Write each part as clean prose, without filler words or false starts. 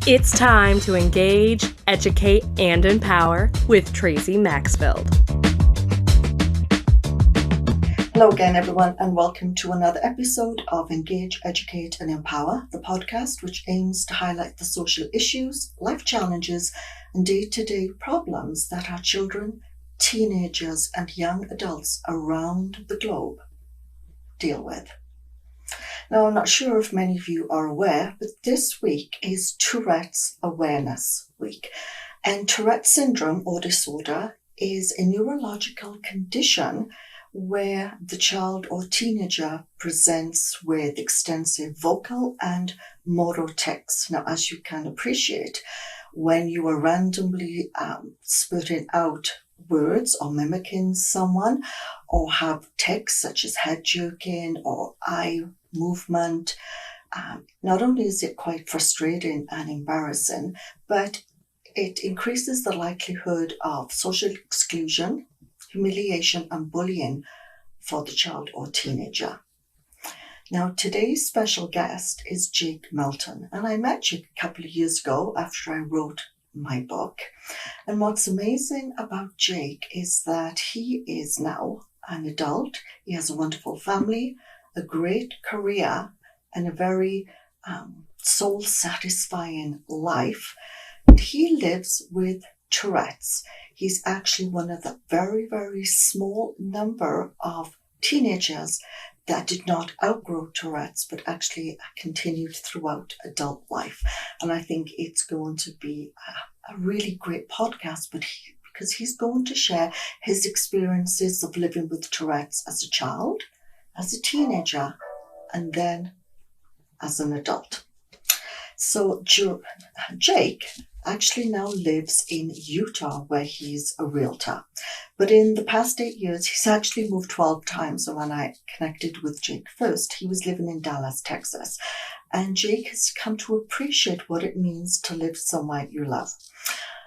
It's time to engage, educate, and empower with Tracy Maxfield. Hello again, everyone, and welcome to another episode of Engage, Educate, and Empower, the podcast which aims to highlight the social issues, life challenges, and day-to-day problems that our children, teenagers, and young adults around the globe deal with. Now, I'm not sure if many of you are aware, but this week is Tourette's Awareness Week. And Tourette syndrome or disorder is a neurological condition where the child or teenager presents with extensive vocal and motor tics. Now, as you can appreciate, when you are randomly spitting out words or mimicking someone, or have tics such as head jerking or eye movement, not only is it quite frustrating and embarrassing, but it increases the likelihood of social exclusion, humiliation, and bullying for the child or teenager. Now, today's special guest is Jake Melton, and I met Jake a couple of years ago after I wrote my book. And what's amazing about Jake is that he is now an adult. He has a wonderful family, a great career, and a very soul-satisfying life. And he lives with Tourette's. He's actually one of the very, very small number of teenagers that did not outgrow Tourette's, but actually continued throughout adult life. And I think it's going to be a really great podcast, because he's going to share his experiences of living with Tourette's as a child, as a teenager, and then as an adult. So Jake actually now lives in Utah, where he's a realtor. But in the past 8 years, he's actually moved 12 times. So when I connected with Jake first, he was living in Dallas, Texas. And Jake has come to appreciate what it means to live somewhere you love.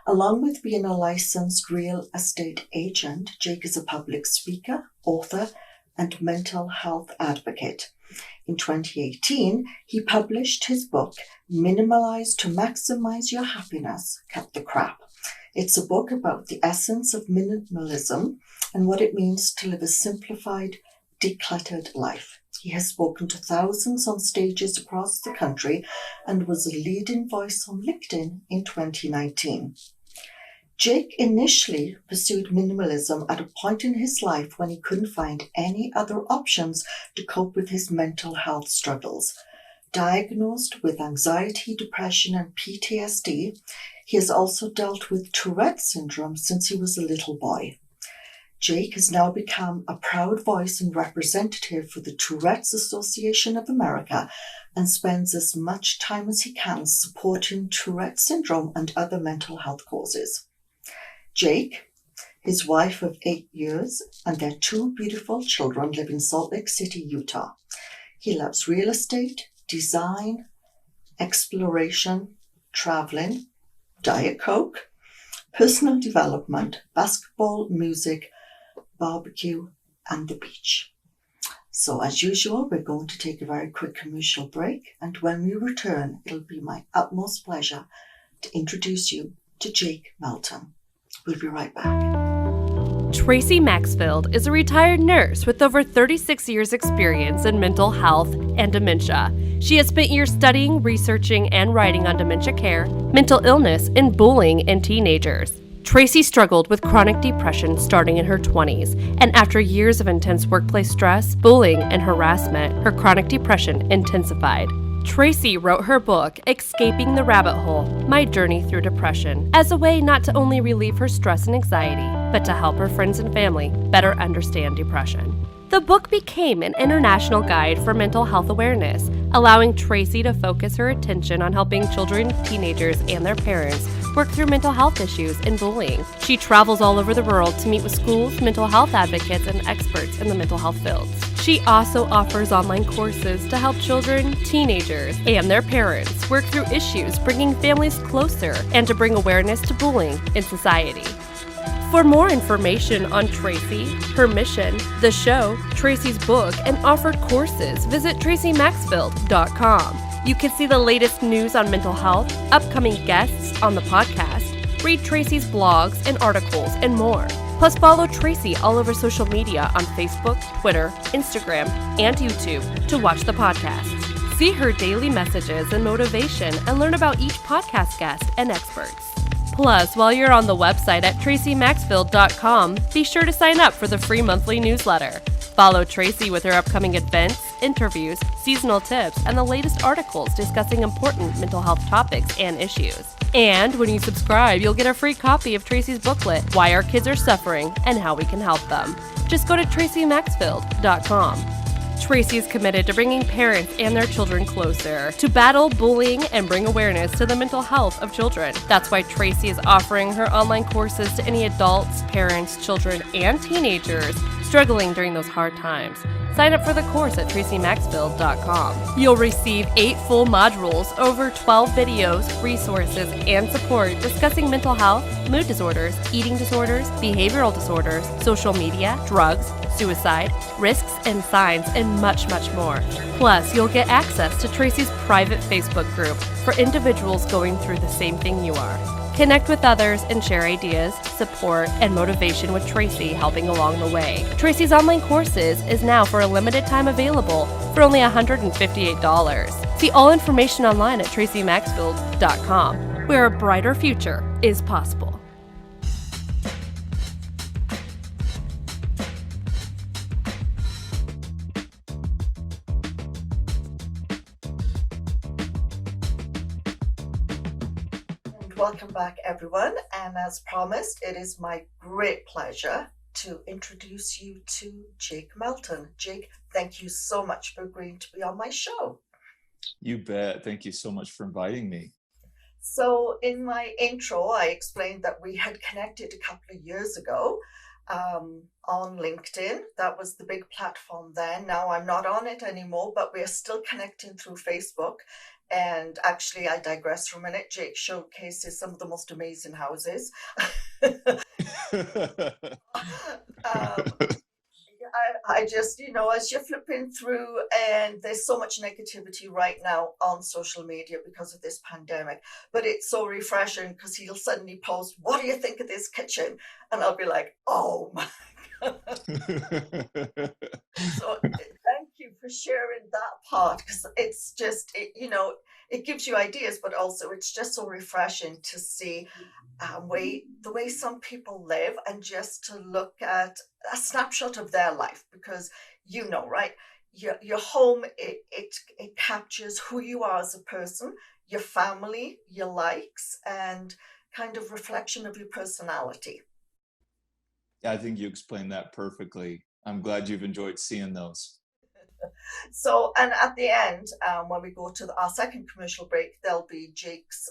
Along with being a licensed real estate agent, Jake is a public speaker, author, and mental health advocate. In 2018, he published his book, Minimalize to Maximize Your Happiness, Cut the Crap. It's a book about the essence of minimalism and what it means to live a simplified, decluttered life. He has spoken to thousands on stages across the country and was a leading voice on LinkedIn in 2019. Jake initially pursued minimalism at a point in his life when he couldn't find any other options to cope with his mental health struggles. Diagnosed with anxiety, depression, and PTSD, he has also dealt with Tourette syndrome since he was a little boy. Jake has now become a proud voice and representative for the Tourette's Association of America and spends as much time as he can supporting Tourette syndrome and other mental health causes. Jake, his wife of 8 years, and their 2 beautiful children live in Salt Lake City, Utah. He loves real estate, design, exploration, traveling, Diet Coke, personal development, basketball, music, barbecue, and the beach. So as usual, we're going to take a very quick commercial break, and when we return, it'll be my utmost pleasure to introduce you to Jake Melton. We'll be right back. Tracy Maxfield is a retired nurse with over 36 years' experience in mental health and dementia. She has spent years studying, researching, and writing on dementia care, mental illness, and bullying in teenagers. Tracy struggled with chronic depression starting in her 20s, and after years of intense workplace stress, bullying, and harassment, her chronic depression intensified. Tracy wrote her book, Escaping the Rabbit Hole, My Journey Through Depression, as a way not to only relieve her stress and anxiety, but to help her friends and family better understand depression. The book became an international guide for mental health awareness, allowing Tracy to focus her attention on helping children, teenagers, and their parents work through mental health issues and bullying. She travels all over the world to meet with schools, mental health advocates, and experts in the mental health fields. She also offers online courses to help children, teenagers, and their parents work through issues, bringing families closer and to bring awareness to bullying in society. For more information on Tracy, her mission, the show, Tracy's book, and offered courses, visit tracymaxfield.com. You can see the latest news on mental health, upcoming guests on the podcast, read Tracy's blogs and articles, and more. Plus, follow Tracy all over social media on Facebook, Twitter, Instagram, and YouTube to watch the podcasts. See her daily messages and motivation and learn about each podcast guest and experts. Plus, while you're on the website at tracymaxfield.com, be sure to sign up for the free monthly newsletter. Follow Tracy with her upcoming events, interviews, seasonal tips, and the latest articles discussing important mental health topics and issues. And when you subscribe, you'll get a free copy of Tracy's booklet, Why Our Kids Are Suffering and How We Can Help Them. Just go to tracymaxfield.com. Tracy is committed to bringing parents and their children closer, to battle bullying and bring awareness to the mental health of children. That's why Tracy is offering her online courses to any adults, parents, children, and teenagers struggling during those hard times. Sign up for the course at tracymaxfield.com. You'll receive 8 full modules, over 12 videos, resources, and support discussing mental health, mood disorders, eating disorders, behavioral disorders, social media, drugs, suicide, risks and signs, and much, much more. Plus, you'll get access to Tracy's private Facebook group for individuals going through the same thing you are. Connect with others and share ideas, support, and motivation with Tracy helping along the way. Tracy's online courses is now for a limited time available for only $158. See all information online at tracymaxfield.com, where a brighter future is possible. Welcome back, everyone. And as promised, it is my great pleasure to introduce you to Jake Melton. Jake, thank you so much for agreeing to be on my show. You bet. Thank you so much for inviting me. So in my intro, I explained that we had connected a couple of years ago on LinkedIn. That was the big platform then. Now I'm not on it anymore, but we're still connecting through Facebook. And actually, I digress for a minute. Jake showcases some of the most amazing houses. I just, as you're flipping through, and there's so much negativity right now on social media because of this pandemic, but it's so refreshing because he'll suddenly post, "What do you think of this kitchen?" And I'll be like, "Oh my God." So thank you for sharing that part, because it's just, it gives you ideas, but also it's just so refreshing to see the way some people live, and just to look at a snapshot of their life, because right, your home, it captures who you are as a person, your family, your likes, and kind of reflection of your personality. I think you explained that perfectly. I'm glad you've enjoyed seeing those. So, and at the end, when we go to our second commercial break, there'll be Jake's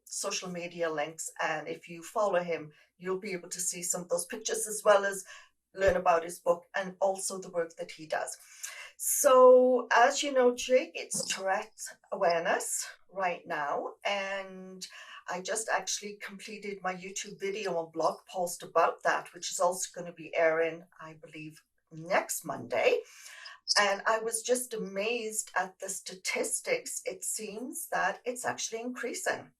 social media links. And if you follow him, you'll be able to see some of those pictures, as well as learn about his book and also the work that he does. So, as you know, Jake, it's Tourette awareness right now. And I just actually completed my YouTube video and blog post about that, which is also going to be airing, I believe, next Monday. And I was just amazed at the statistics. It seems that it's actually increasing.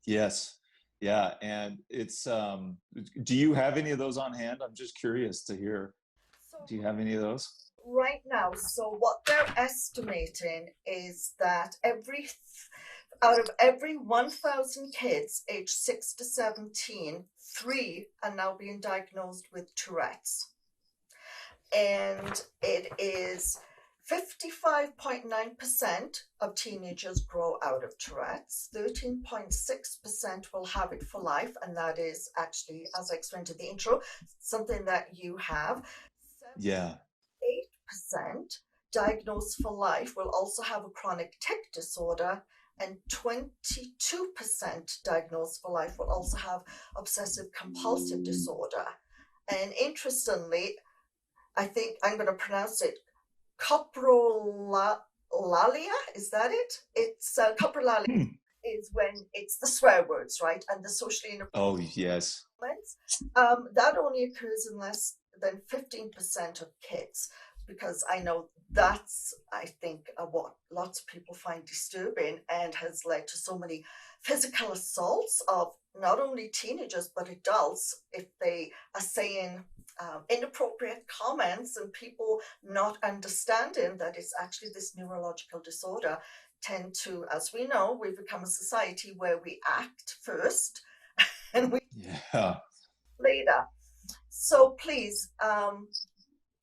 Yes. Yeah. And it's, do you have any of those on hand? I'm just curious to hear. Do you have any of those? Right now, so what they're estimating is that out of every 1,000 kids aged 6 to 17, 3 are now being diagnosed with Tourette's. And it is 55.9% of teenagers grow out of Tourette's. 13.6% will have it for life. And that is actually, as I explained in the intro, something that you have. Yeah. 8% diagnosed for life will also have a chronic tic disorder. And 22% diagnosed for life will also have obsessive compulsive disorder. And interestingly, I think I'm going to pronounce it coprolalia. Is that it? It's coprolalia is when it's the swear words, right? And the socially inappropriate. Oh, yes. That only occurs in less than 15% of kids. because I know that's, I think, what lots of people find disturbing and has led to so many physical assaults of not only teenagers but adults if they are saying inappropriate comments, and people not understanding that it's actually this neurological disorder tend to, as we know, we've become a society where we act first and we Yeah. later. So please,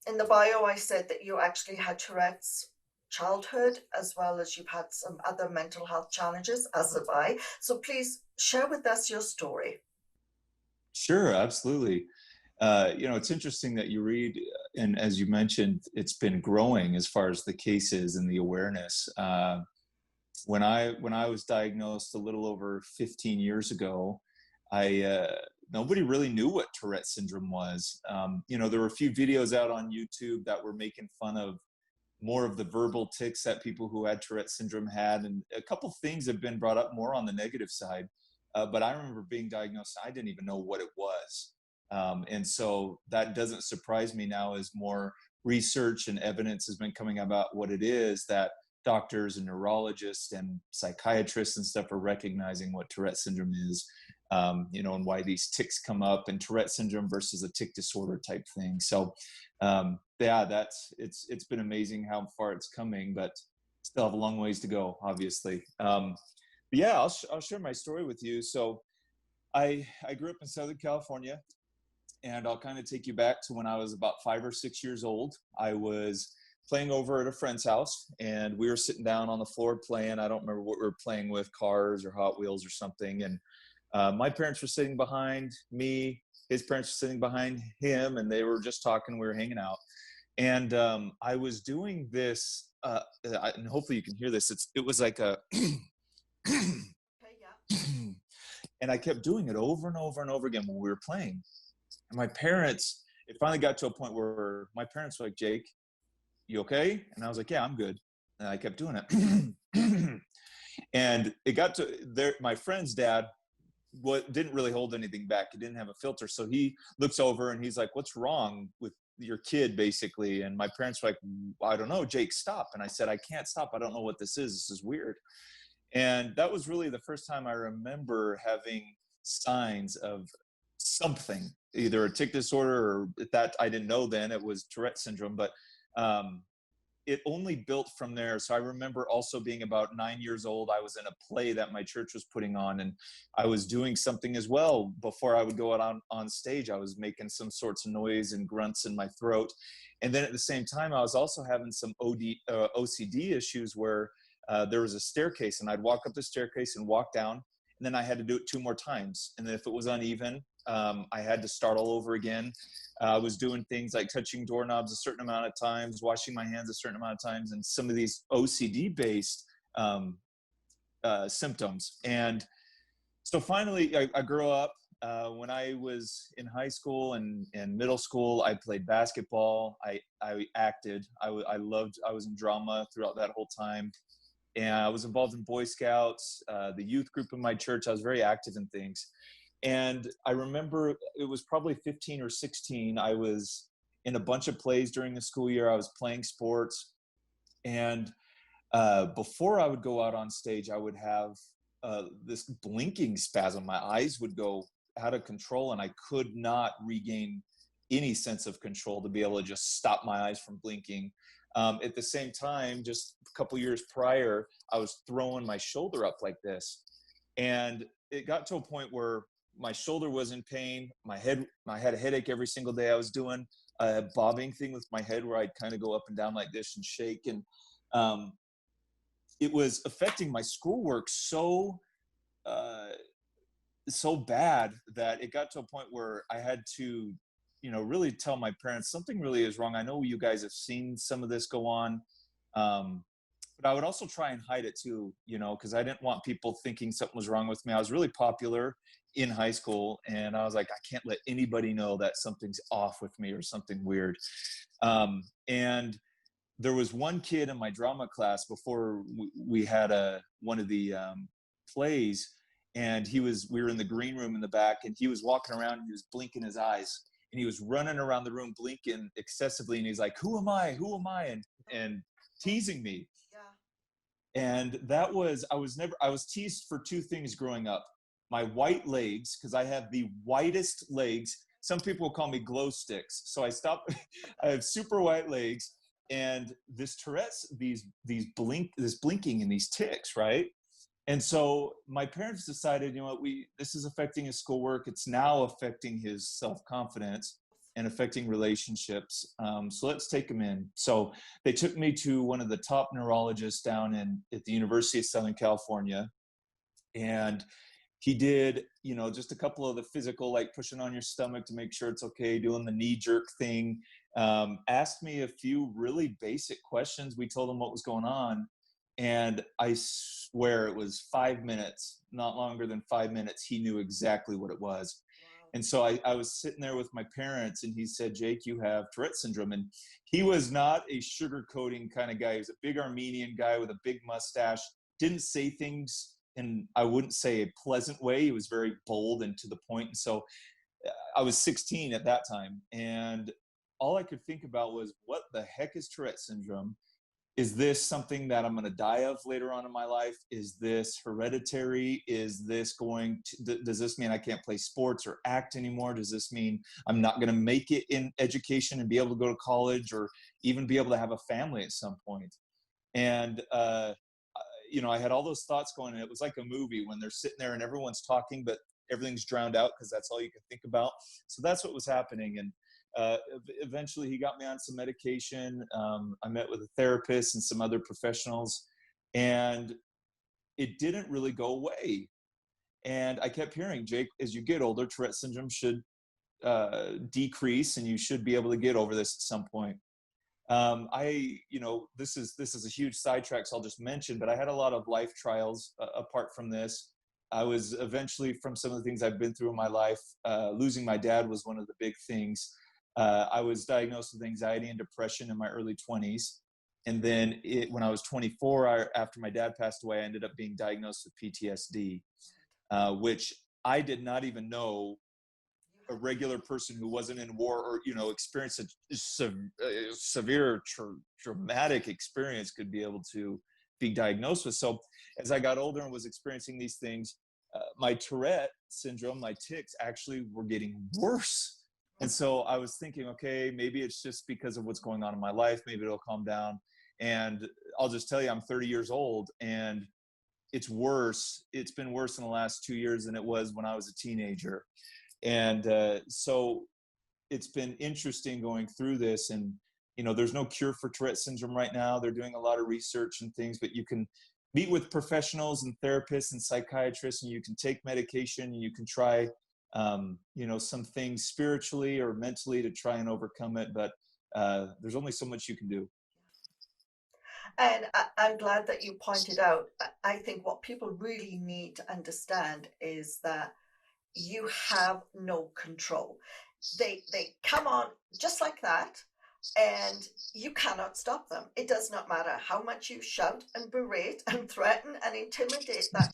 in the bio, I said that you actually had Tourette's childhood, as well as you've had some other mental health challenges, as have I. So please share with us your story. Sure, absolutely. It's interesting that you read, and as you mentioned, it's been growing as far as the cases and the awareness. When I was diagnosed a little over 15 years ago, I nobody really knew what Tourette syndrome was. There were a few videos out on YouTube that were making fun of more of the verbal tics that people who had Tourette syndrome had, and a couple things have been brought up more on the negative side. But I remember being diagnosed, I didn't even know what it was. And so that doesn't surprise me now as more research and evidence has been coming about what it is, that doctors and neurologists and psychiatrists and stuff are recognizing what Tourette syndrome is, and why these tics come up, and Tourette syndrome versus a tic disorder type thing. So, yeah, it's been amazing how far it's coming, but still have a long ways to go, obviously. But yeah, I'll share my story with you. So I grew up in Southern California, and I'll kind of take you back to when I was about 5 or 6 years old. I was playing over at a friend's house, and we were sitting down on the floor playing. I don't remember what we were playing with, cars or Hot Wheels or something. And my parents were sitting behind me, his parents were sitting behind him, and they were just talking. We were hanging out. And I was doing this, and hopefully you can hear this. It was like a, Okay, yeah. and I kept doing it over and over and over again when we were playing. And my parents, it finally got to a point where my parents were like, Jake, you okay? And I was like, yeah, I'm good. And I kept doing it. And it got to there. My friend's dad didn't really hold anything back. He didn't have a filter. So he looks over and he's like, what's wrong with your kid, basically? And my parents were like, I don't know, Jake, stop. And I said, I can't stop. I don't know what this is. This is weird. And that was really the first time I remember having signs of something, either a tic disorder, or that I didn't know then it was Tourette syndrome, but it only built from there. So I remember also being about 9 years old. I was in a play that my church was putting on, and I was doing something as well. Before I would go out on stage, I was making some sorts of noise and grunts in my throat. And then at the same time, I was also having some OCD issues where there was a staircase, and I'd walk up the staircase and walk down, and then I had to do it 2 more times. And then if it was uneven, I had to start all over again. I was doing things like touching doorknobs a certain amount of times, washing my hands a certain amount of times, and some of these OCD-based symptoms. And so finally, I grew up. When I was in high school and middle school, I played basketball. I acted. I was in drama throughout that whole time. And I was involved in Boy Scouts, the youth group in my church. I was very active in things. And I remember it was probably 15 or 16. I was in a bunch of plays during the school year. I was playing sports. And before I would go out on stage, I would have this blinking spasm. My eyes would go out of control, and I could not regain any sense of control to be able to just stop my eyes from blinking. At the same time, just a couple years prior, I was throwing my shoulder up like this. And it got to a point where my shoulder was in pain. I had a headache every single day. I was doing a bobbing thing with my head where I'd kind of go up and down like this and shake. And it was affecting my schoolwork so bad that it got to a point where I had to, really tell my parents something really is wrong. I know you guys have seen some of this go on. But I would also try and hide it too, because I didn't want people thinking something was wrong with me. I was really popular in high school, and I was like, I can't let anybody know that something's off with me or something weird. And there was one kid in my drama class before we had one of the plays, and we were in the green room in the back, and he was walking around and he was blinking his eyes. and he was running around the room blinking excessively, and he's like, who am I, and teasing me. And that was, I was teased for two things growing up. My white legs, because I have the whitest legs. Some people will call me glow sticks. So I have super white legs, and this Tourette's, this blinking and these tics, right? And so my parents decided, you know what, this is affecting his schoolwork. It's now affecting his self-confidence and affecting relationships. So let's take him in. So they took me to one of the top neurologists down at the University of Southern California. And he did, you know, just a couple of the physical, like pushing on your stomach to make sure it's okay, doing the knee jerk thing, asked me a few really basic questions. We told him what was going on. And I swear it was 5 minutes, not longer than 5 minutes. He knew exactly what it was. And so I was sitting there with my parents, and he said, Jake, you have Tourette syndrome. And he was not a sugarcoating kind of guy. He was a big Armenian guy with a big mustache, didn't say things in, I wouldn't say a pleasant way. He was very bold and to the point. And so I was 16 at that time. And all I could think about was, what the heck is Tourette syndrome? Is this something that I'm going to die of later on in my life? Is this hereditary? Is this does this mean I can't play sports or act anymore? Does this mean I'm not going to make it in education and be able to go to college or even be able to have a family at some point? And, you know, I had all those thoughts going, and it was like a movie when they're sitting there and everyone's talking, but everything's drowned out because that's all you can think about. So that's what was happening. And eventually he got me on some medication. I met with a therapist and some other professionals, and it didn't really go away. And I kept hearing, Jake, as you get older, Tourette syndrome should decrease and you should be able to get over this at some point. You know, this is a huge sidetrack, so I'll just mention, but I had a lot of life trials apart from this. I was eventually, from some of the things I've been through in my life, losing my dad was one of the big things. I was diagnosed with anxiety and depression in my early 20s. And then when I was 24, after my dad passed away, I ended up being diagnosed with PTSD, which I did not even know a regular person who wasn't in war or, you know, experienced a severe traumatic experience could be able to be diagnosed with. So as I got older and was experiencing these things, my Tourette syndrome, my tics actually were getting worse. And so I was thinking, okay, maybe it's just because of what's going on in my life. Maybe it'll calm down. And I'll just tell you, I'm 30 years old, and it's worse. It's been worse in the last 2 years than it was when I was a teenager. And so it's been interesting going through this. And, you know, there's no cure for Tourette syndrome right now. They're doing a lot of research and things, but you can meet with professionals and therapists and psychiatrists, and you can take medication, and you can try you know, some things spiritually or mentally to try and overcome it, but there's only so much you can do. And I'm glad that you pointed out, I think what people really need to understand is that you have no control. They come on just like that, and you cannot stop them. It does not matter how much you shout and berate and threaten and intimidate that.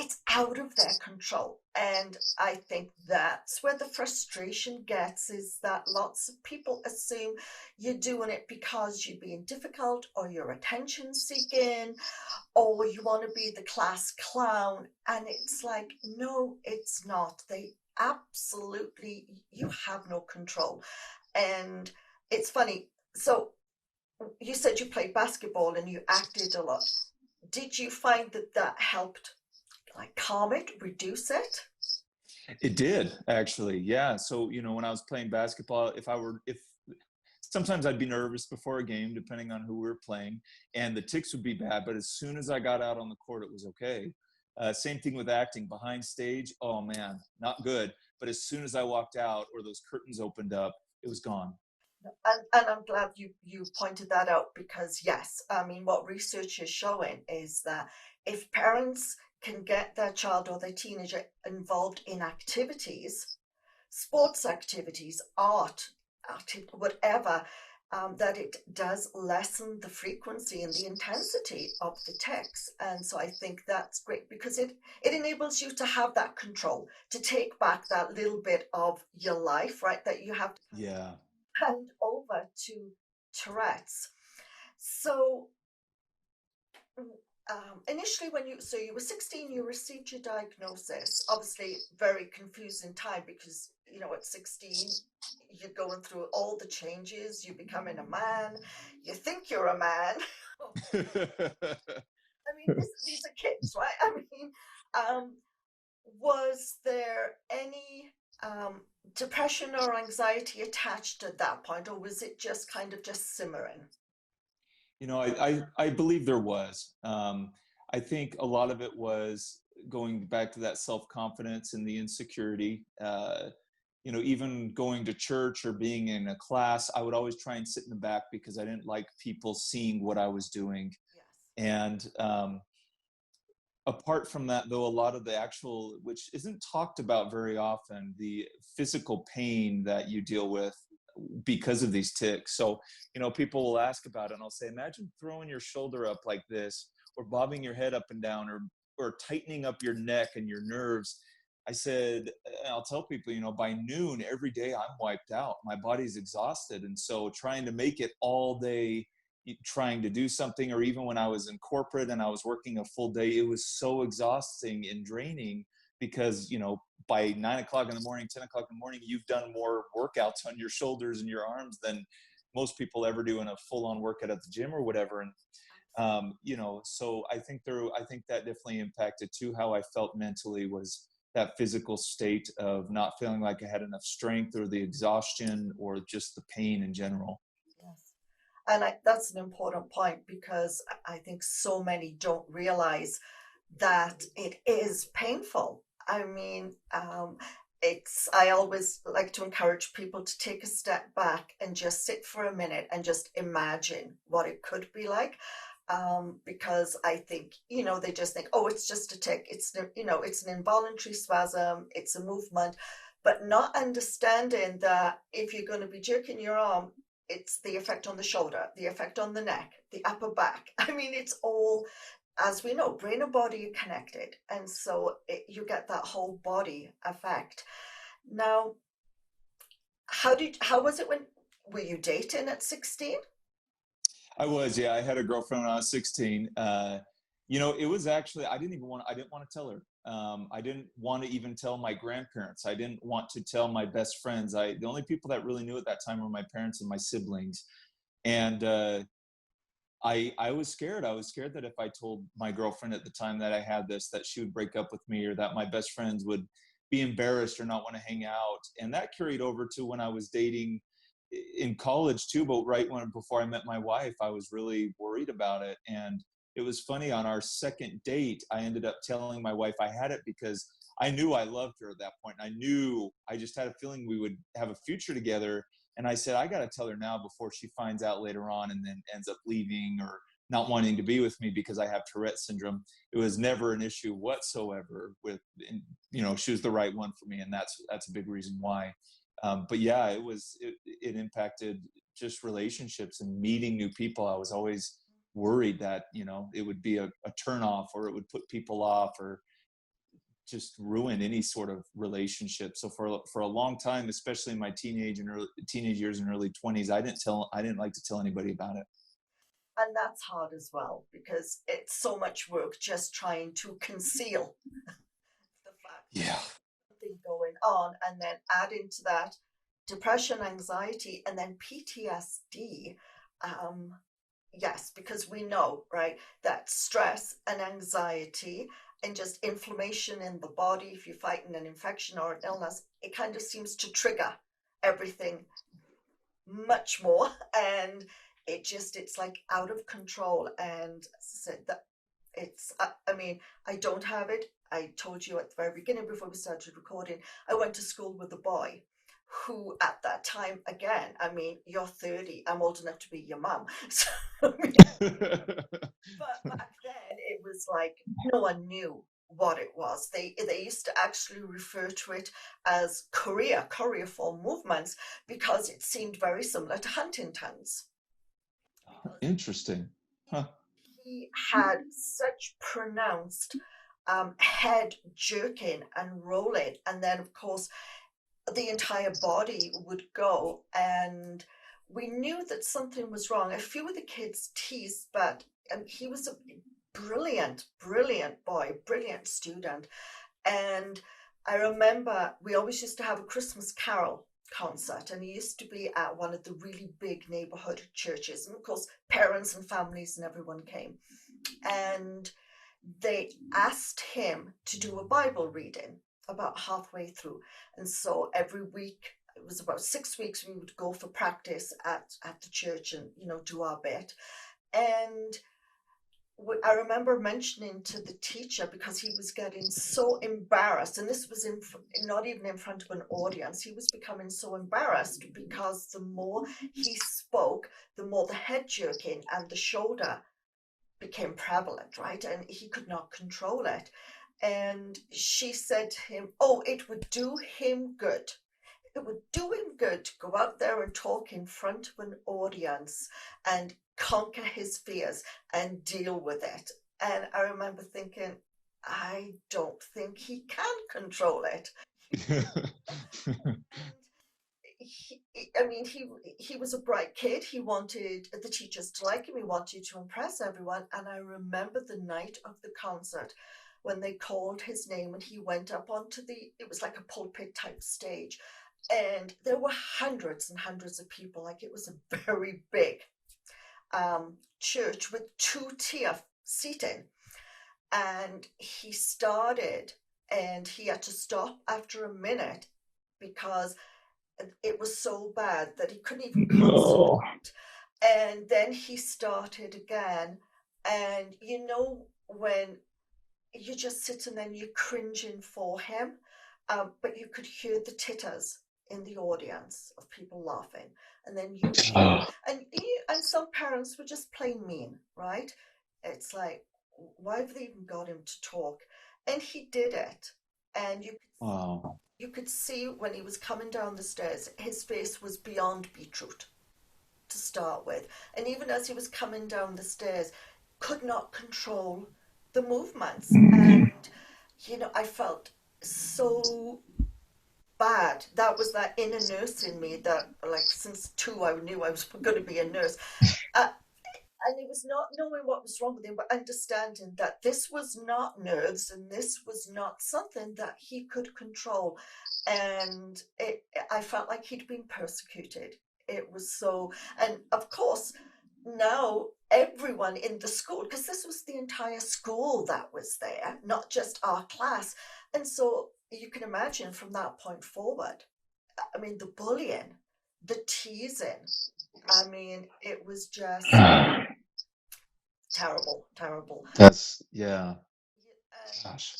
It's out of their control. And I think that's where the frustration gets, is that lots of people assume you're doing it because you're being difficult or you're attention seeking or you want to be the class clown. And it's like, no, it's not. They absolutely, you have no control. And it's funny. So you said you played basketball and you acted a lot. Did you find that helped, like, calm it, reduce it? It did, actually. Yeah. So, you know, when I was playing basketball, if sometimes I'd be nervous before a game, depending on who we were playing, and the tics would be bad. But as soon as I got out on the court, it was okay. Same thing with acting behind stage. Oh man, not good. But as soon as I walked out or those curtains opened up, it was gone. And I'm glad you pointed that out, because yes, I mean, what research is showing is that if parents can get their child or their teenager involved in activities, sports activities, art, whatever, that it does lessen the frequency and the intensity of the tics. And so I think that's great because it enables you to have that control, to take back that little bit of your life, right, that you have to Yeah. hand over to Tourette's. So initially you were 16, you received your diagnosis. Obviously very confusing time because, you know, at 16, you're going through all the changes, you're becoming a man, you think you're a man. I mean, these are kids, right? I mean, was there any depression or anxiety attached at that point, or was it just kind of just simmering? You know, I believe there was. I think a lot of it was going back to that self-confidence and the insecurity. You know, even going to church or being in a class, I would always try and sit in the back because I didn't like people seeing what I was doing. Yes. And apart from that, though, a lot of the actual, which isn't talked about very often, the physical pain that you deal with because of these tics. So, you know, people will ask about it and I'll say, imagine throwing your shoulder up like this, or bobbing your head up and down, or tightening up your neck and your nerves. I said, and I'll tell people, you know, by noon every day I'm wiped out. My body's exhausted. And so trying to make it all day, trying to do something, or even when I was in corporate and I was working a full day, it was so exhausting and draining because, you know, by 9 o'clock in the morning, 10 o'clock in the morning, you've done more workouts on your shoulders and your arms than most people ever do in a full-on workout at the gym or whatever. And you know, so I think that definitely impacted too how I felt mentally, was that physical state of not feeling like I had enough strength, or the exhaustion, or just the pain in general. Yes. And that's an important point because I think so many don't realize that it is painful. I mean, I always like to encourage people to take a step back and just sit for a minute and just imagine what it could be like. Because I think, you know, they just think, oh, it's just a tic. You know, it's an involuntary spasm, it's a movement, but not understanding that if you're going to be jerking your arm, it's the effect on the shoulder, the effect on the neck, the upper back. I mean, it's all, as we know, brain and body are connected. And so you get that whole body effect. Now, how was it were you dating at 16? I was, yeah. I had a girlfriend when I was 16. You know, it was actually, I didn't want to tell her. I didn't want to even tell my grandparents. I didn't want to tell my best friends. The only people that really knew at that time were my parents and my siblings. And I was scared. I was scared that if I told my girlfriend at the time that I had this, that she would break up with me, or that my best friends would be embarrassed or not want to hang out. And that carried over to when I was dating in college too. But before I met my wife, I was really worried about it. And it was funny, on our second date, I ended up telling my wife I had it because I knew I loved her at that point. I just had a feeling we would have a future together. And I said, I got to tell her now before she finds out later on and then ends up leaving or not wanting to be with me because I have Tourette syndrome. It was never an issue whatsoever you know, she was the right one for me. And that's a big reason why. But yeah, it impacted just relationships and meeting new people. I was always worried that, you know, it would be a turn off, or it would put people off, or just ruin any sort of relationship. So for a long time, especially in my teenage years and early 20s, I didn't like to tell anybody about it. And that's hard as well because it's so much work just trying to conceal the fact that Yeah. there's something going on, and then add into that depression, anxiety, and then PTSD. Yes, because we know, right, that stress and anxiety and just inflammation in the body, if you're fighting an infection or an illness, it kind of seems to trigger everything much more. And it's like out of control. And so that I mean, I don't have it. I told you at the very beginning before we started recording, I went to school with a boy who at that time, again, I mean, you're 30, I'm old enough to be your mum. So, I mean, but back then it was like no one knew what it was. They used to actually refer to it as courier form movements because it seemed very similar to Huntington's. Interesting. Huh. He had such pronounced head jerking and rolling, and then of course the entire body would go, and we knew that something was wrong. A few of the kids teased, but he was a brilliant boy, brilliant student. And I remember we always used to have a Christmas carol concert, and he used to be at one of the really big neighborhood churches, and of course parents and families and everyone came, and they asked him to do a Bible reading about halfway through. And so every week, it was about 6 weeks, we would go for practice at the church and, do our bit. And I remember mentioning to the teacher, because he was getting so embarrassed, and this was not even in front of an audience, he was becoming so embarrassed because the more he spoke, the more the head jerking and the shoulder became prevalent, right? And he could not control it. And she said to him, oh, it would do him good. It would do him good to go out there and talk in front of an audience and conquer his fears and deal with it. And I remember thinking, I don't think he can control it. He was a bright kid. He wanted the teachers to like him. He wanted to impress everyone. And I remember the night of the concert when they called his name and he went up onto it was like a pulpit type stage. And there were hundreds and hundreds of people. Like, it was a very big church with 2-tier seating. And he started, and he had to stop after a minute because it was so bad that he couldn't even concentrate. And then he started again. And when you just sit and then you're cringing for him, but you could hear the titters in the audience of people laughing. And then you hear, and some parents were just plain mean, right? It's like, why have they even got him to talk? And he did it. And you could see when he was coming down the stairs, his face was beyond beetroot to start with. And even as he was coming down the stairs, could not control the movements. And, I felt so bad. That was that inner nurse in me that, like, since 2, I knew I was going to be a nurse. And it was not knowing what was wrong with him, but understanding that this was not nerves and this was not something that he could control. And I felt like he'd been persecuted. It was so, and of course, now everyone in the school, because this was the entire school that was there, not just our class. And so you can imagine from that point forward, the bullying, the teasing, it was just terrible. That's, yeah. Gosh.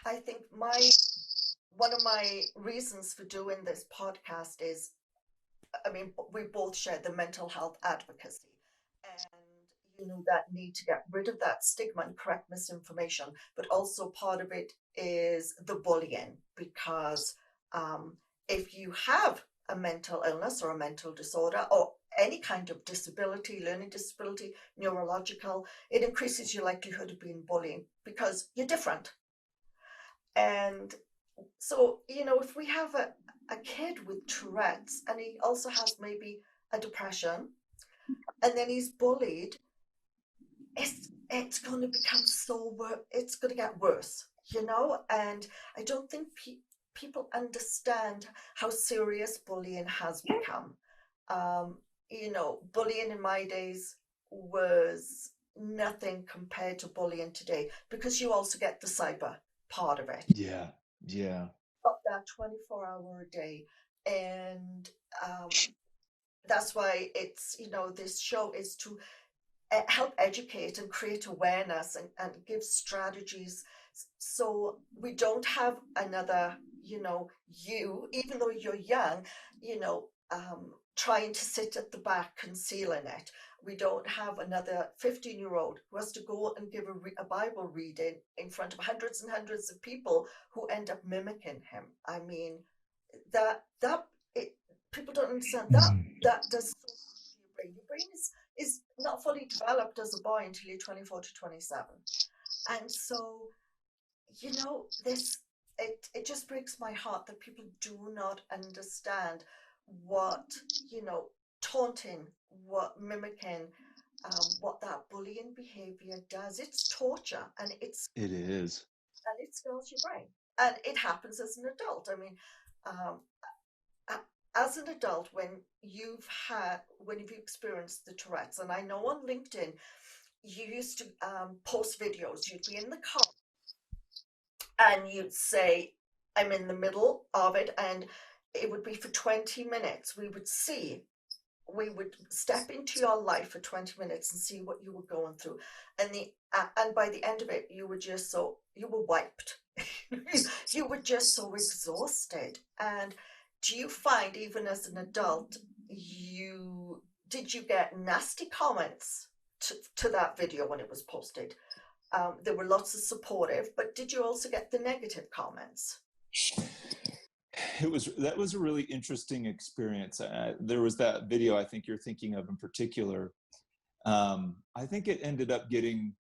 I think one of my reasons for doing this podcast is, we both share the mental health advocacy and, that need to get rid of that stigma and correct misinformation. But also part of it is the bullying, because if you have a mental illness or a mental disorder or any kind of disability, learning disability, neurological, it increases your likelihood of being bullied because you're different. And so, if we have a kid with Tourette's and he also has maybe a depression and then he's bullied, it's going to become it's going to get worse, and I don't think people understand how serious bullying has become. Bullying in my days was nothing compared to bullying today, because you also get the cyber part of it. Yeah. Up that 24-hour a day. And that's why it's, this show is to help educate and create awareness and give strategies, so we don't have another, you, even though you're young, trying to sit at the back concealing it. We don't have another 15-year-old who has to go and give a Bible reading in front of hundreds and hundreds of people who end up mimicking him. I mean, people don't understand that does so much to your brain. Your brain is not fully developed as a boy until you're 24 to 27. And so, it just breaks my heart that people do not understand what, taunting, what mimicking, what that bullying behavior does. It's torture, and it scarres your brain. And it happens as an adult. I mean, as an adult, when you've experienced the Tourette's, and I know on LinkedIn, you used to post videos. You'd be in the car and you'd say, I'm in the middle of it, and it would be for 20 minutes. We would step into your life for 20 minutes and see what you were going through. And by the end of it, you were wiped. You were just so exhausted. And do you find, even as an adult, did you get nasty comments to that video when it was posted? There were lots of supportive, but did you also get the negative comments? That was a really interesting experience. There was that video I think you're thinking of in particular. I think it ended up getting,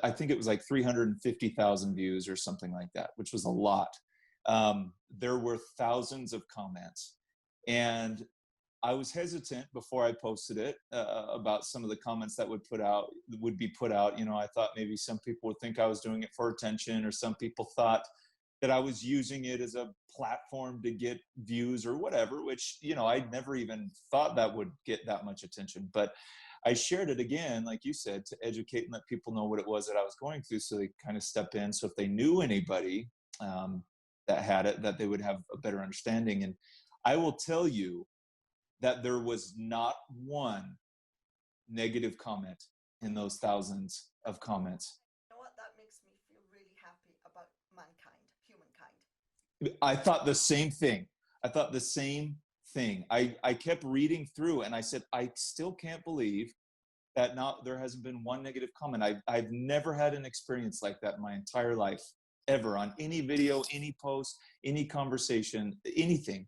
I think it was like 350,000 views or something like that, which was a lot. There were thousands of comments, and I was hesitant before I posted it about some of the comments that would be put out. I thought maybe some people would think I was doing it for attention, or some people thought that I was using it as a platform to get views or whatever, which, I never even thought that would get that much attention. But I shared it again, like you said, to educate and let people know what it was that I was going through, so they kind of step in. So if they knew anybody that had it, that they would have a better understanding. And I will tell you that there was not one negative comment in those thousands of comments. You know what? That makes me feel really happy about humankind. I thought the same thing. I kept reading through, and I said, I still can't believe that there hasn't been one negative comment. I've never had an experience like that in my entire life, ever, on any video, any post, any conversation, anything.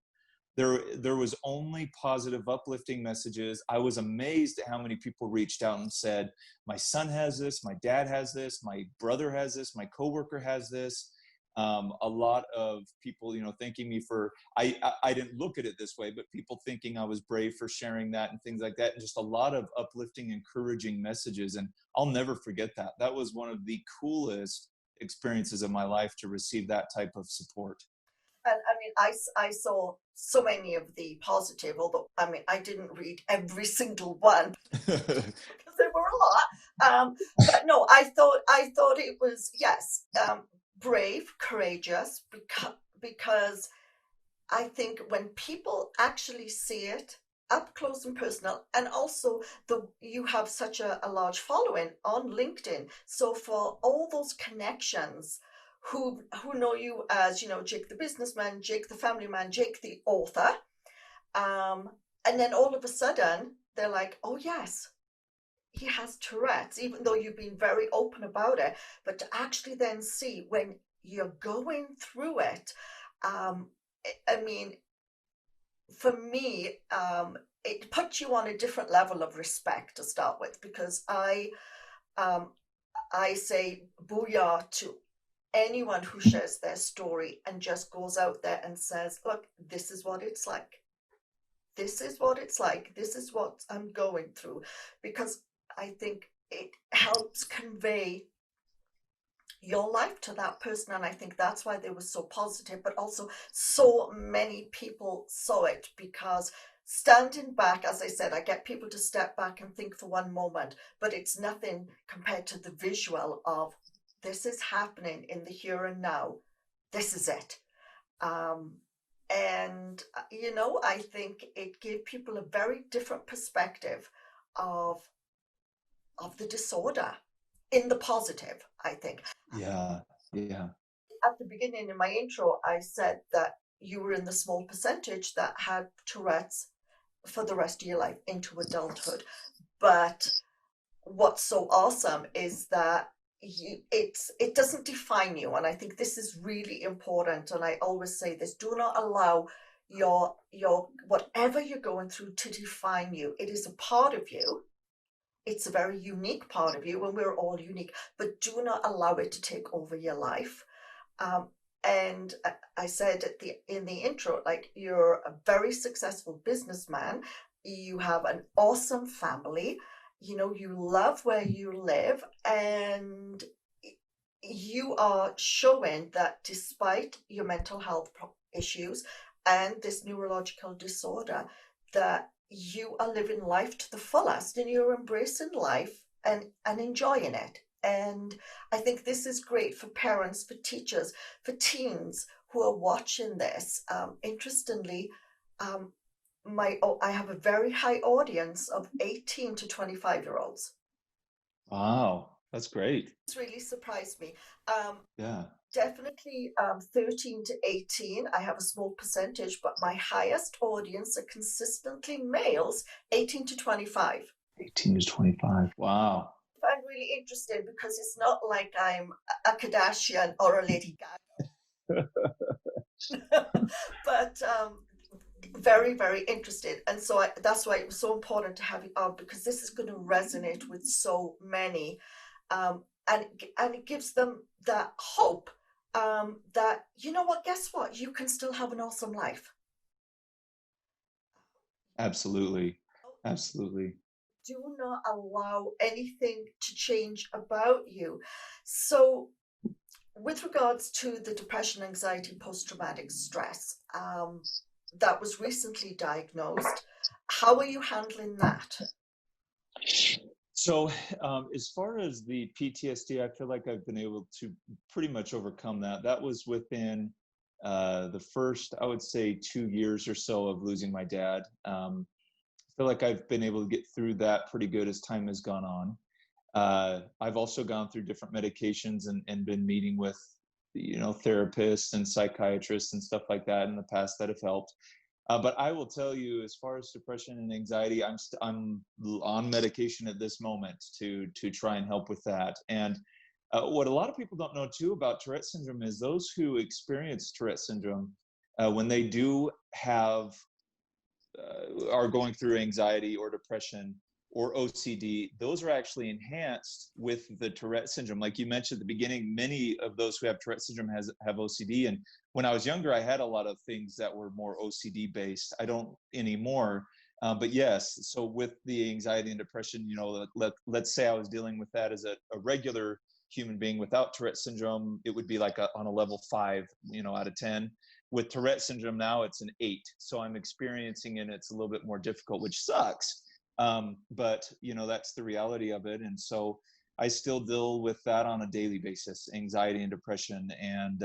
There was only positive, uplifting messages. I was amazed at how many people reached out and said, my son has this, my dad has this, my brother has this, my coworker has this. A lot of people, thanking me for, I didn't look at it this way, but people thinking I was brave for sharing that and things like that. And just a lot of uplifting, encouraging messages. And I'll never forget that. That was one of the coolest experiences of my life, to receive that type of support. And I mean, I saw so many of the positive, although I didn't read every single one because there were a lot. But no, I thought it was, yes, brave, courageous, because I think when people actually see it up close and personal, and also you have such a large following on LinkedIn, so for all those connections who know you as, Jake the businessman, Jake the family man, Jake the author, and then all of a sudden they're like, oh yes, he has Tourette's, even though you've been very open about it. But to actually then see when you're going through it, I mean, for me, it puts you on a different level of respect to start with, because I say booyah to anyone who shares their story and just goes out there and says, look, this is what it's like. This is what it's like. This is what I'm going through. Because I think it helps convey your life to that person. And I think that's why they were so positive, but also so many people saw it, because standing back, as I said, I get people to step back and think for one moment, but it's nothing compared to the visual of, this is happening in the here and now. This is it. And, I think it gave people a very different perspective of the disorder in the positive, I think. Yeah. At the beginning in my intro, I said that you were in the small percentage that had Tourette's for the rest of your life into adulthood. But what's so awesome is that it doesn't define you, and I think this is really important. And I always say this: do not allow your whatever you're going through to define you. It is a part of you. It's a very unique part of you, and we're all unique. But do not allow it to take over your life. Um, and I said in the intro, like, you're a very successful businessman. You have an awesome family. You love where you live, and you are showing that despite your mental health issues and this neurological disorder, that you are living life to the fullest, and you're embracing life and enjoying it. And I think this is great for parents, for teachers, for teens who are watching this. Interestingly, um, I have a very high audience of 18 to 25-year-olds. Wow, that's great. It's really surprised me. Yeah. Definitely 13 to 18. I have a small percentage, but my highest audience are consistently males, 18 to 25. 18 to 25. Wow. I find really interesting because it's not like I'm a Kardashian or a Lady Gaga, but very, very interested. And so that's why it was so important to have you on, because this is going to resonate with so many. And it gives them that hope, that, you know what, guess what? You can still have an awesome life. Absolutely. Absolutely. Do not allow anything to change about you. So, with regards to the depression, anxiety, post-traumatic stress, that was recently diagnosed, how are you handling that? So, as far as the PTSD, I feel like I've been able to pretty much overcome that. That was within the first, I would say, 2 years or so of losing my dad. I feel like I've been able to get through that pretty good as time has gone on. I've also gone through different medications and been meeting with, therapists and psychiatrists and stuff like that in the past that have helped. But I will tell you, as far as depression and anxiety, I'm on medication at this moment to try and help with that. And what a lot of people don't know too about Tourette syndrome is those who experience Tourette syndrome, when they do have are going through anxiety or depression or OCD, those are actually enhanced with the Tourette syndrome. Like you mentioned at the beginning, many of those who have Tourette syndrome have OCD. And when I was younger, I had a lot of things that were more OCD based. I don't anymore. But yes, so with the anxiety and depression, let's say I was dealing with that as a regular human being without Tourette syndrome, it would be like on a level 5, out of 10. With Tourette syndrome now, it's an 8. So I'm experiencing it. It's a little bit more difficult, which sucks. But that's the reality of it. And so I still deal with that on a daily basis, anxiety and depression. And,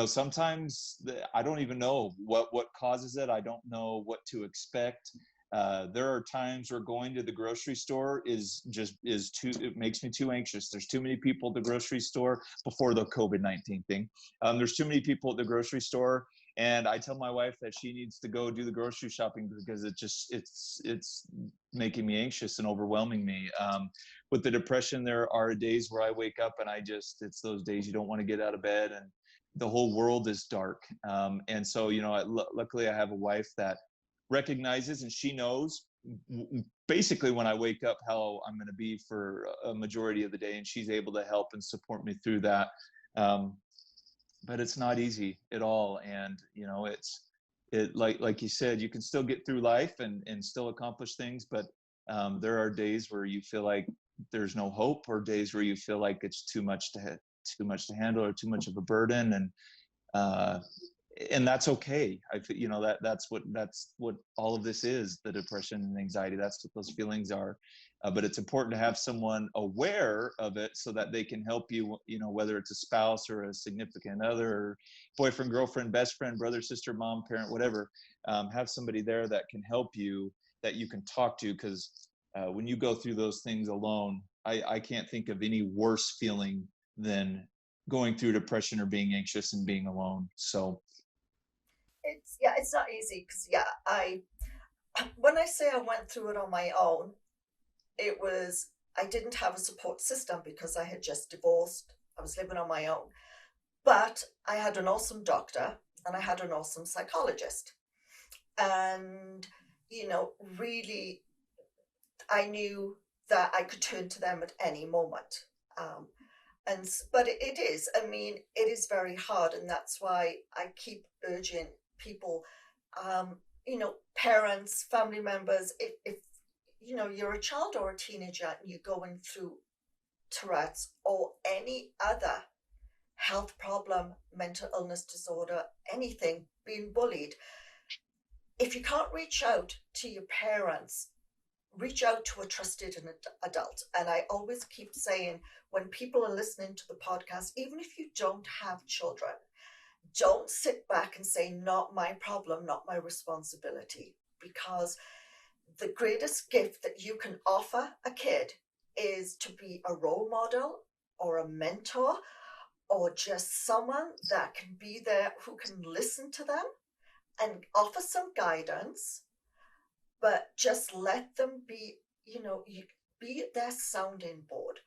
sometimes I don't even know what causes it. I don't know what to expect. There are times where going to the grocery store is too, it makes me too anxious. There's too many people at the grocery store before the COVID-19 thing. There's too many people at the grocery store, and I tell my wife that she needs to go do the grocery shopping because it's making me anxious and overwhelming me. With the depression, there are days where I wake up and it's those days you don't want to get out of bed and the whole world is dark. And so, luckily I have a wife that recognizes, and she knows basically when I wake up how I'm going to be for a majority of the day, and she's able to help and support me through that. But it's not easy at all. And, like you said, you can still get through life and still accomplish things, but there are days where you feel like there's no hope, or days where you feel like it's too much to handle or too much of a burden. And that's okay. That's what all of this is, the depression and anxiety. That's what those feelings are. But it's important to have someone aware of it so that they can help you, whether it's a spouse or a significant other, or boyfriend, girlfriend, best friend, brother, sister, mom, parent, whatever. Have somebody there that can help you, that you can talk to. Because when you go through those things alone, I can't think of any worse feeling than going through depression or being anxious and being alone. So It's not easy, because when I say I went through it on my own, it was, I didn't have a support system because I had just divorced. I was living on my own. But I had an awesome doctor and I had an awesome psychologist. And, really, I knew that I could turn to them at any moment. Um, but it is, I mean, it is very hard. And that's why I keep urging people, parents, family members, if you're a child or a teenager and you're going through Tourette's or any other health problem, mental illness disorder, anything, being bullied, if you can't reach out to your parents, reach out to a trusted adult. And I always keep saying, when people are listening to the podcast, even if you don't have children, don't sit back and say, not my problem, not my responsibility, because the greatest gift that you can offer a kid is to be a role model or a mentor or just someone that can be there, who can listen to them and offer some guidance, but just let them be, be their sounding board.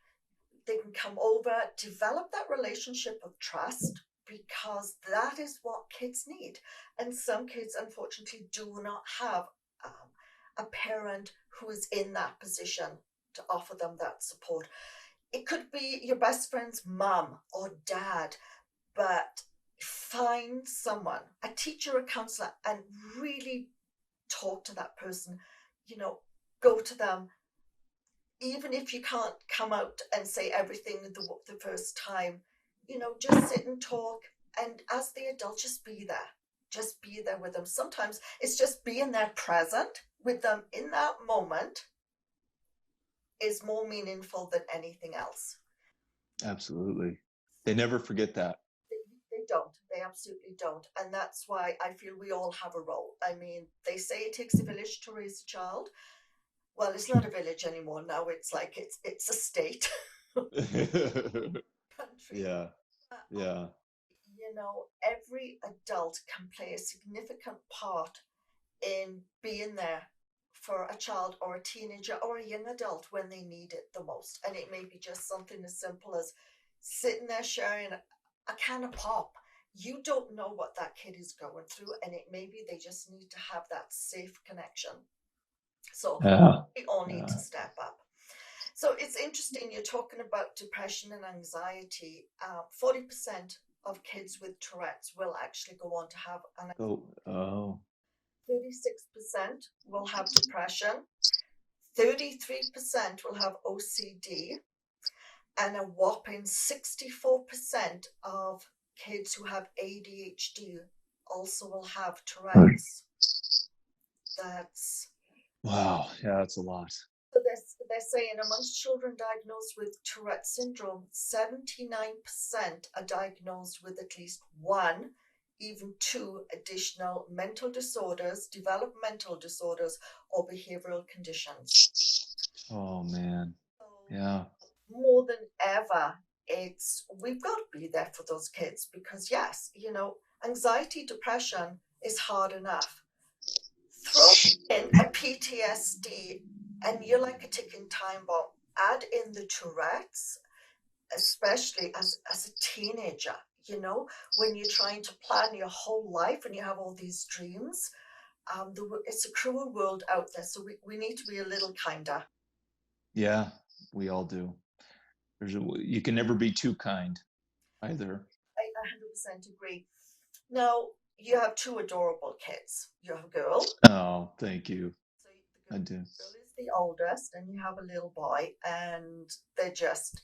They can come over, develop that relationship of trust, because that is what kids need. And some kids, unfortunately, do not have a parent who is in that position to offer them that support. It could be your best friend's mom or dad, but find someone, a teacher, a counselor, and really talk to that person. Go to them. Even if you can't come out and say everything the first time, just sit and talk. And as the adult, just be there. Just be there with them. Sometimes it's just being there present with them in that moment is more meaningful than anything else. Absolutely. They never forget that. They don't. They absolutely don't. And that's why I feel we all have a role. I mean, they say it takes a village to raise a child. Well, it's not a village anymore. Now it's like it's a state. Country. Yeah. Yeah. Every adult can play a significant part in being there for a child or a teenager or a young adult when they need it the most. And it may be just something as simple as sitting there sharing a can of pop. You don't know what that kid is going through, and it may be they just need to have that safe connection. So we all need to step up. So it's interesting, you're talking about depression and anxiety. 40% of kids with Tourette's will actually go on to have an 36% will have depression, 33% will have OCD, and a whopping 64% of kids who have ADHD also will have Tourette's. That's... Wow. Yeah, that's a lot. So they're saying amongst children diagnosed with Tourette syndrome, 79% are diagnosed with at least one, even two additional mental disorders, developmental disorders, or behavioral conditions. Oh, man. Yeah. More than ever, we've got to be there for those kids because, yes, anxiety, depression is hard enough. Throw in a PTSD and you're like a ticking time bomb. Add in the Tourette's, especially as a teenager, when you're trying to plan your whole life and you have all these dreams. It's a cruel world out there, so we need to be a little kinder. Yeah, we all do. You can never be too kind either. I 100% agree. Now, you have two adorable kids. You have a girl. Oh, thank you. So I do. The girl is the oldest, and you have a little boy, and they're just,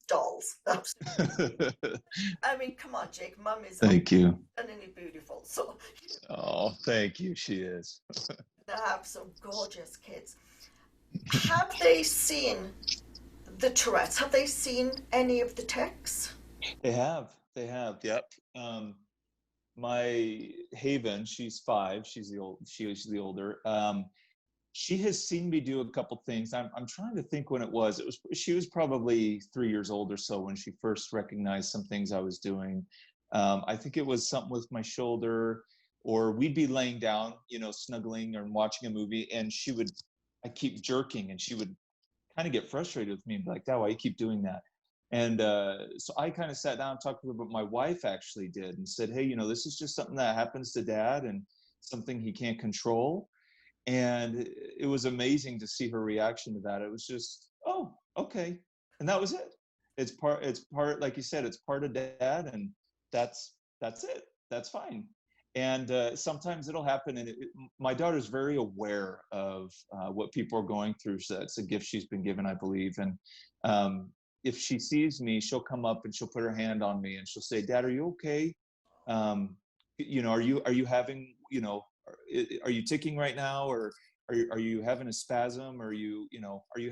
dolls. I mean, come on, Jake. Mum is thank you. And beautiful. So. Oh, thank you. She is. They have some gorgeous kids. Have they seen the Tourette's? Have they seen any of the tics? They have. Yep. My Haven, she's 5. She's the older. She has seen me do a couple things. I'm trying to think when it was. She was probably 3 years old or so when she first recognized some things I was doing. I think it was something with my shoulder. or we'd be laying down, snuggling or watching a movie, and I keep jerking, and she would kind of get frustrated with me and be like, Dad, why you keep doing that? And so I kind of sat down and talked to her, but my wife actually did and said, hey, this is just something that happens to Dad and something he can't control. And it was amazing to see her reaction to that. It was just, oh, okay. And that was it. It's part, like you said, it's part of Dad, and that's it. That's fine. And sometimes it'll happen. And my daughter's very aware of what people are going through. So that's a gift she's been given, I believe. And if she sees me, she'll come up and she'll put her hand on me and she'll say, Dad, are you okay? Are you having, are you ticking right now? Or are you having a spasm? Or are you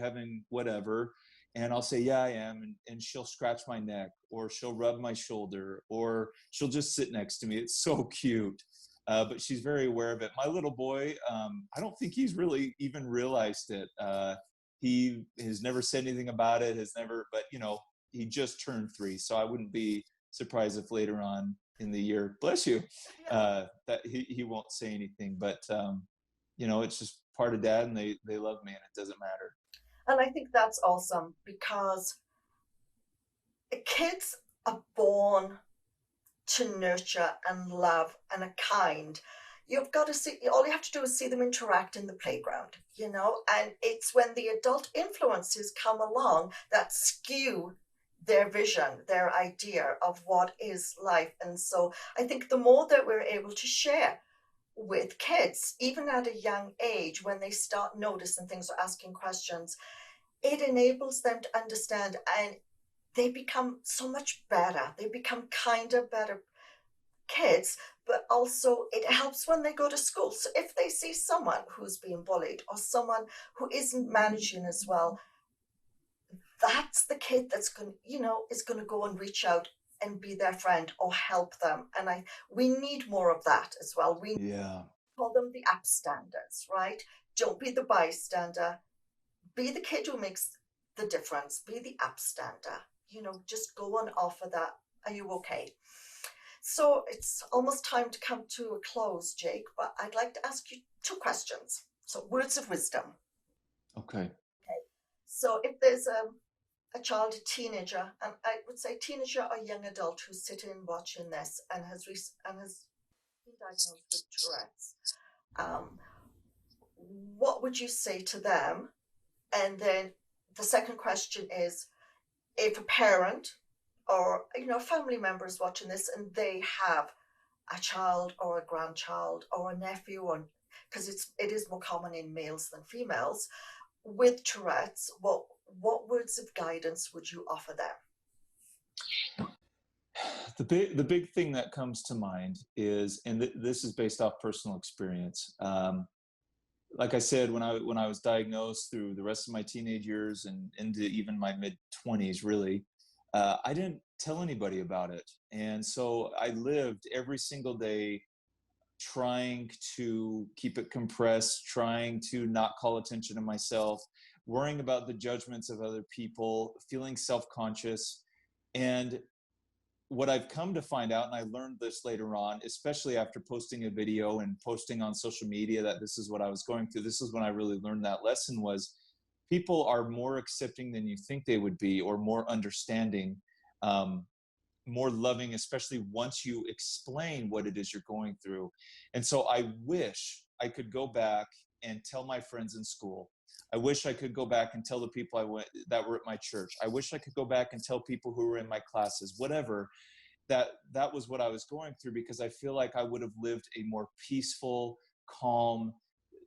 having whatever? And I'll say, yeah, I am. And she'll scratch my neck, or she'll rub my shoulder, or she'll just sit next to me. It's so cute. But she's very aware of it. My little boy, I don't think he's really even realized it. He has never said anything about it, but he just turned 3. So I wouldn't be surprised if later on in the year, bless you, that he won't say anything. But, it's just part of Dad, and they love me, and it doesn't matter. And I think that's awesome, because kids are born to nurture and love and are kind. You've got to see, all you have to do is see them interact in the playground, and it's when the adult influences come along that skew their vision, their idea of what is life. And so I think the more that we're able to share with kids, even at a young age, when they start noticing things or asking questions, it enables them to understand, and they become so much better. They become kinder, better kids, but also it helps when they go to school. So if they see someone who's being bullied or someone who isn't managing as well, that's the kid that's is going to go and reach out and be their friend or help them. And we need more of that as well. We call them the upstanders, right? Don't be the bystander. Be the kid who makes the difference. Be the upstander. Just go and offer that. Are you okay? So it's almost time to come to a close, Jake, but I'd like to ask you 2 questions. So words of wisdom. Okay. So if there's a child, a teenager, and I would say teenager or young adult who's sitting watching this and has been diagnosed with Tourette's, what would you say to them? And then the second question is, if a parent or a family member is watching this and they have a child or a grandchild or a nephew, or because it is more common in males than females with Tourette's, what words of guidance would you offer them? The big thing that comes to mind is, and this is based off personal experience. Like I said, when I was diagnosed, through the rest of my teenage years and into even my mid-20s, really, I didn't tell anybody about it. And so I lived every single day trying to keep it compressed, trying to not call attention to myself, worrying about the judgments of other people, feeling self-conscious. And what I've come to find out, and I learned this later on, especially after posting a video and posting on social media that this is what I was going through, this is when I really learned that lesson, was people are more accepting than you think they would be, or more understanding, more loving, especially once you explain what it is you're going through. And so I wish I could go back and tell my friends in school. I wish I could go back and tell the people that were at my church. I wish I could go back and tell people who were in my classes, whatever, that was what I was going through, because I feel like I would have lived a more peaceful, calm,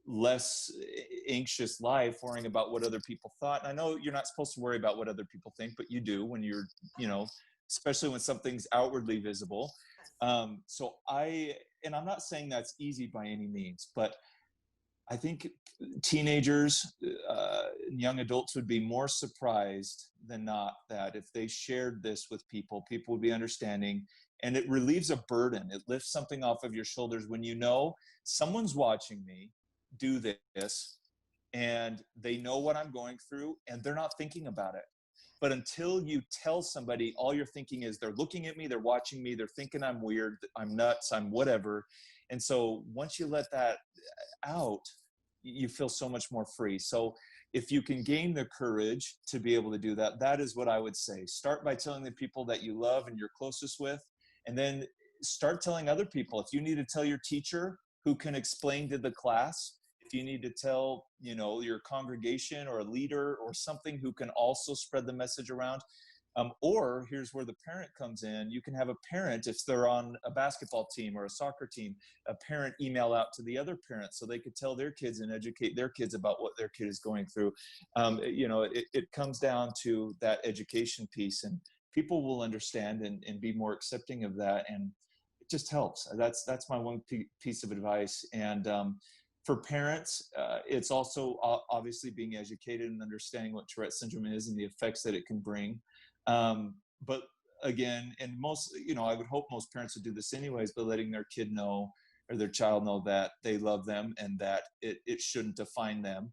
less anxious life, worrying about what other people thought. And I know you're not supposed to worry about what other people think, but you do when you're, especially when something's outwardly visible. So and I'm not saying that's easy by any means, but I think teenagers, young adults would be more surprised than not that if they shared this with people would be understanding, and it relieves a burden. It lifts something off of your shoulders when someone's watching me do this, and they know what I'm going through, and they're not thinking about it. But until you tell somebody, all you're thinking is they're looking at me, they're watching me, they're thinking I'm weird, I'm nuts, I'm whatever. And so once you let that out, you feel so much more free. So if you can gain the courage to be able to do that, that is what I would say. Start by telling the people that you love and you're closest with, and then start telling other people. If you need to tell your teacher who can explain to the class, if you need to tell, your congregation or a leader or something who can also spread the message around. Or here's where the parent comes in. You can have a parent, if they're on a basketball team or a soccer team, a parent email out to the other parents so they could tell their kids and educate their kids about what their kid is going through. It comes down to that education piece, and people will understand and be more accepting of that. And it just helps. That's my one piece of advice. And for parents, it's also obviously being educated and understanding what Tourette syndrome is and the effects that it can bring. But again, and most, I would hope most parents would do this anyways, but letting their kid know or their child know that they love them and that it shouldn't define them.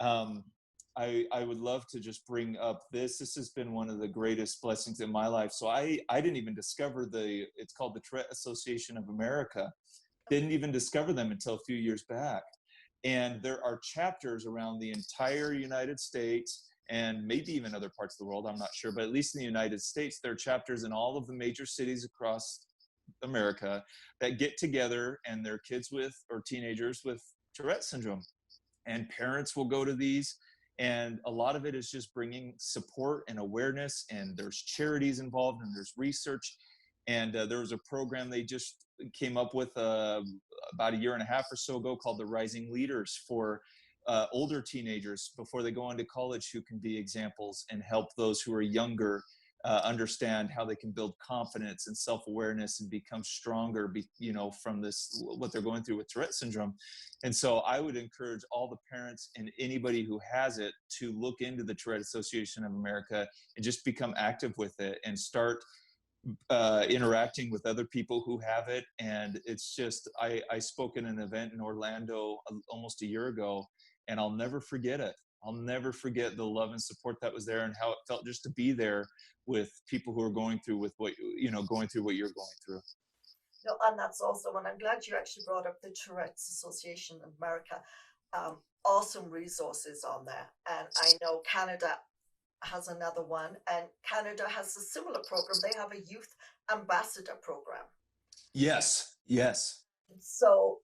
I would love to just bring up this. This has been one of the greatest blessings in my life. So I didn't even discover it's called the Tourette Association of America. Didn't even discover them until a few years back. And there are chapters around the entire United States and maybe even other parts of the world, I'm not sure, but at least in the United States, there are chapters in all of the major cities across America that get together and their kids or teenagers with Tourette syndrome. And parents will go to these, and a lot of it is just bringing support and awareness, and there's charities involved and there's research. And there was a program they just came up with about a year and a half or so ago called the Rising Leaders for older teenagers before they go on to college, who can be examples and help those who are younger understand how they can build confidence and self-awareness and become stronger, from what they're going through with Tourette syndrome. And so I would encourage all the parents and anybody who has it to look into the Tourette Association of America and just become active with it and start interacting with other people who have it. And it's just, I spoke at an event in Orlando almost a year ago, and I'll never forget it. I'll never forget the love and support that was there and how it felt just to be there with people who are going through what you're going through. No, and that's also, and I'm glad you actually brought up the Tourette's Association of America. Awesome resources on there. And I know Canada has another one, and Canada has a similar program. They have a youth ambassador program. Yes. So,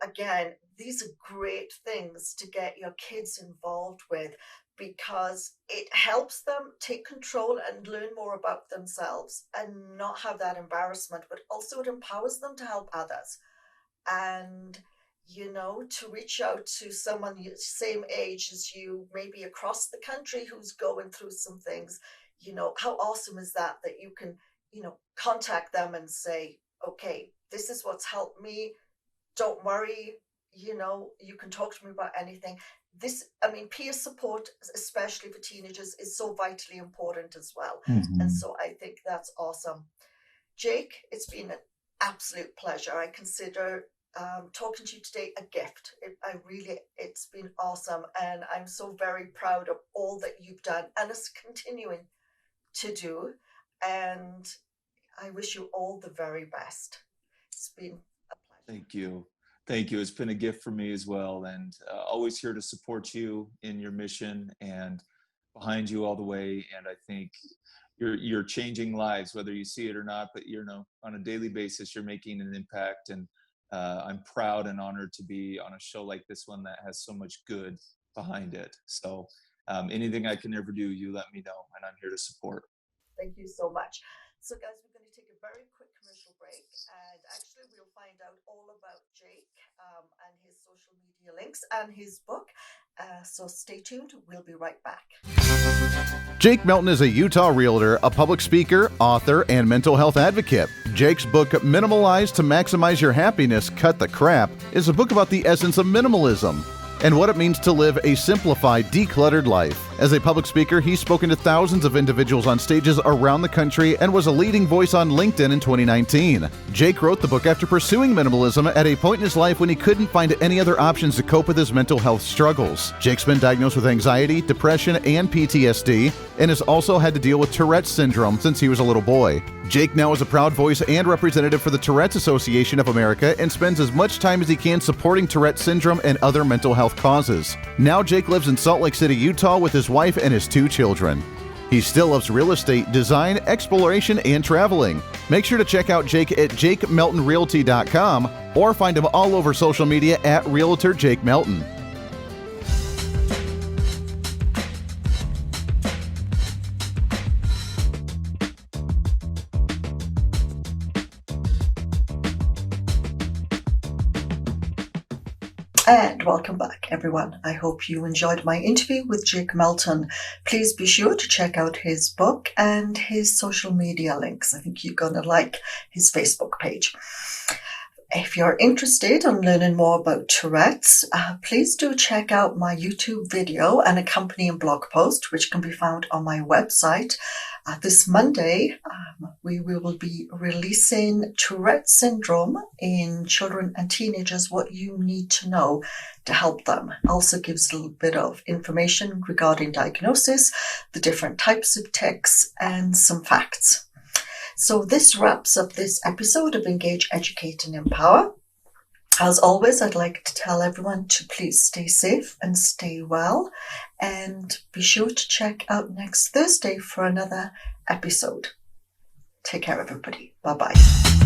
again, these are great things to get your kids involved with, because it helps them take control and learn more about themselves and not have that embarrassment, but also it empowers them to help others. And, to reach out to someone the same age as you, maybe across the country, who's going through some things, how awesome is that you can, contact them and say, okay, this is what's helped me. Don't worry, you can talk to me about anything. Peer support, especially for teenagers, is so vitally important as well. Mm-hmm. And so I think that's awesome. Jake, it's been an absolute pleasure. I consider talking to you today a gift. It's been awesome. And I'm so very proud of all that you've done and is continuing to do. And I wish you all the very best. It's been a pleasure. Thank you. It's been a gift for me as well. And always here to support you in your mission and behind you all the way. And I think you're changing lives, whether you see it or not, but on a daily basis, you're making an impact. And I'm proud and honored to be on a show like this one that has so much good behind it. So anything I can ever do, you let me know, and I'm here to support. Thank you so much. So guys, we're going to take a very quick commercial break, and actually we'll find out all about Jake and his social media links and his book. So stay tuned. We'll be right back. Jake Melton is a Utah realtor, a public speaker, author, and mental health advocate. Jake's book, Minimalize to Maximize Your Happiness, Cut the Crap, is a book about the essence of minimalism. and what it means to live a simplified, decluttered life. As a public speaker, he's spoken to thousands of individuals on stages around the country and was a leading voice on LinkedIn in 2019. Jake wrote the book after pursuing minimalism at a point in his life when he couldn't find any other options to cope with his mental health struggles. Jake's been diagnosed with anxiety, depression, and PTSD, and has also had to deal with Tourette's syndrome since he was a little boy. Jake now is a proud voice and representative for the Tourette's Association of America and spends as much time as he can supporting Tourette syndrome and other mental health causes. Now Jake lives in Salt Lake City, Utah with his wife and his 2 children. He still loves real estate, design, exploration, and traveling. Make sure to check out Jake at jakemeltonrealty.com or find him all over social media at Realtor Jake Melton. And welcome back, everyone. I hope you enjoyed my interview with Jake Melton. Please be sure to check out his book and his social media links. I think you're going to like his Facebook page. If you're interested in learning more about Tourette's, please do check out my YouTube video and accompanying blog post, which can be found on my website. This Monday, we will be releasing Tourette syndrome in children and teenagers, what you need to know to help them. Also gives a little bit of information regarding diagnosis, the different types of tics, and some facts. So this wraps up this episode of Engage, Educate, and Empower. As always, I'd like to tell everyone to please stay safe and stay well, and be sure to check out next Thursday for another episode. Take care, everybody. Bye-bye.